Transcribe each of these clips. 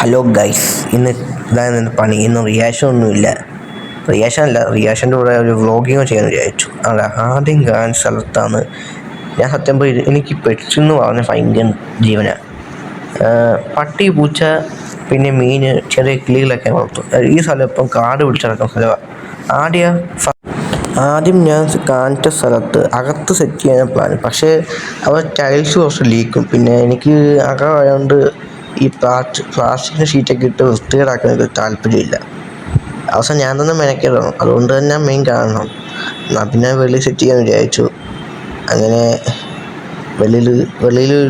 Hello guys, ഇതാണ് പണി. ഇന്ന് റിയാക്ഷൻ അല്ല, റിയാക്ഷൻ്റെ കൂടെ ഒരു വ്ളോഗിങ് ചെയ്യാൻ വിചാരിച്ചു. അവിടെ ആദ്യം കാണാൻ സ്ഥലത്താണ് ഞാൻ. സത്യം പോയി എനിക്ക് പെറ്റ്സെന്ന് പറഞ്ഞ ഭയങ്കര ജീവനാണ്. പട്ടി, പൂച്ച, പിന്നെ മീൻ, ചെറിയ കിളികളൊക്കെ വളർത്തും. ഈ സ്ഥലം ഇപ്പം കാട് പിടിച്ച് നടക്കുന്ന സ്ഥലമാണ്. ആദ്യം ഞാൻ കാണിച്ച സ്ഥലത്ത് അകത്ത് സെറ്റ് ചെയ്യാൻ പ്ലാൻ. പക്ഷേ അവർ ടൈൽസ് കുറച്ച് ലീക്കും. പിന്നെ എനിക്ക് അകമായതുകൊണ്ട് ഈ പ്ലാസ്റ്റിക്കിൻ്റെ ഷീറ്റൊക്കെ ഇട്ട് വൃത്തികേടാക്കാൻ എനിക്ക് താല്പര്യമില്ല. അവസാനം ഞാൻ തന്നെ മെനക്കേടണം. അതുകൊണ്ട് തന്നെ മെയിൻ കാണണം. എന്നാൽ പിന്നെ വെളിയിൽ സെറ്റ് ചെയ്യാൻ വിചാരിച്ചു. അങ്ങനെ വെളിയിൽ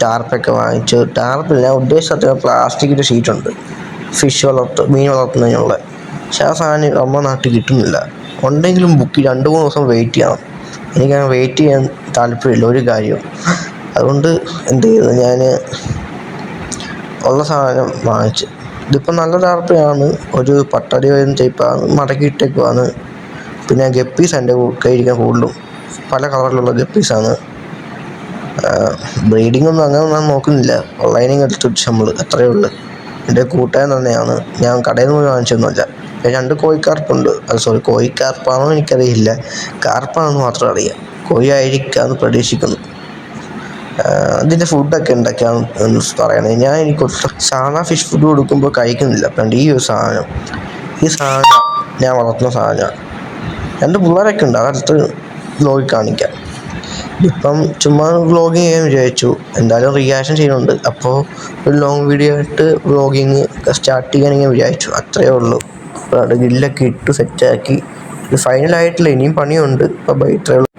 ടാർപ്പൊക്കെ വാങ്ങിച്ചു. ടാർപ്പില്ല, ഞാൻ ഉദ്ദേശിച്ച പ്ലാസ്റ്റിക്കിൻ്റെ ഷീറ്റുണ്ട്, മീൻ വളർത്തുന്നതിനുള്ള. പക്ഷെ ആ സാധനം നമ്മുടെ നാട്ടിൽ കിട്ടുന്നില്ല. ഉണ്ടെങ്കിലും ബുക്ക് 2-3 ദിവസം വെയിറ്റ് ചെയ്യണം. എനിക്കങ്ങനെ വെയിറ്റ് ചെയ്യാൻ താല്പര്യമില്ല ഒരു കാര്യം. അതുകൊണ്ട് എന്ത് ചെയ്തു, ഞാൻ ഉള്ള സാധനം വാങ്ങിച്ച്. ഇതിപ്പം നല്ല ടാർപ്പയാണ്, ഒരു പട്ടടി വരുന്ന ടൈപ്പാണ്, മടക്കിയിട്ടേക്കുവാണ്. പിന്നെ ഗപ്പീസ് എൻ്റെ കയ്യിരിക്കാൻ കൂടുതലും പല കളറിലുള്ള ഗപ്പീസാണ്. ബ്രീഡിംഗ് ഒന്നും അങ്ങനെ ഞാൻ നോക്കുന്നില്ല. ഓൺലൈനിൽ എടുത്ത് വെച്ച് അത്രയേ ഉള്ളൂ. എൻ്റെ കൂട്ടുകാരൻ തന്നെയാണ്, ഞാൻ കടയിൽ നിന്ന് പോയി വാങ്ങിച്ചൊന്നുമില്ല. 2 കോഴിക്കാർപ്പുണ്ട്. കോഴിക്കാർപ്പാണോ എനിക്കറിയില്ല, കാർപ്പാണെന്ന് മാത്രം അറിയാം. കോഴി ആയിരിക്കാമെന്ന് പ്രതീക്ഷിക്കുന്നു. ഇതിൻ്റെ ഫുഡൊക്കെ എന്തൊക്കെയാണെന്ന് പറയണേ. എനിക്ക് സാധാ ഫിഷ് ഫുഡ് കൊടുക്കുമ്പോൾ കഴിക്കുന്നില്ല. അപ്പം ഈ സാധനം ഞാൻ വളർത്തുന്ന സാധനമാണ്. 2 പിള്ളേരൊക്കെ ഉണ്ട്, അതടുത്ത് വ്ളോഗിൽ കാണിക്കാം. ഇപ്പം ചുമ്മാ വ്ളോഗിങ് ചെയ്യാൻ വിചാരിച്ചു. എന്തായാലും റിയാക്ഷൻ ചെയ്യുന്നുണ്ട്, അപ്പോൾ ഒരു ലോങ് വീഡിയോ ആയിട്ട് വ്ളോഗിങ് സ്റ്റാർട്ട് ചെയ്യാൻ വിചാരിച്ചു. അത്രയേ ഉള്ളൂ. അപ്പോൾ അവിടെ ഗ്രില്ലൊക്കെ ഇട്ട് സെറ്റാക്കി. ഇത് ഫൈനലായിട്ടില്ല, ഇനിയും പണിയുണ്ട്. അപ്പോൾ ഇത്രയേ ഉള്ളൂ.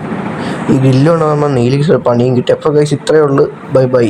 ഈ ഗ്രില്ല് കൊണ്ട് നമ്മൾ നീലിക്ക് പണിയും കിട്ടി. അപ്പോൾ ഗൈസ് ഇത്രയേ ഉള്ളൂ. ബൈ.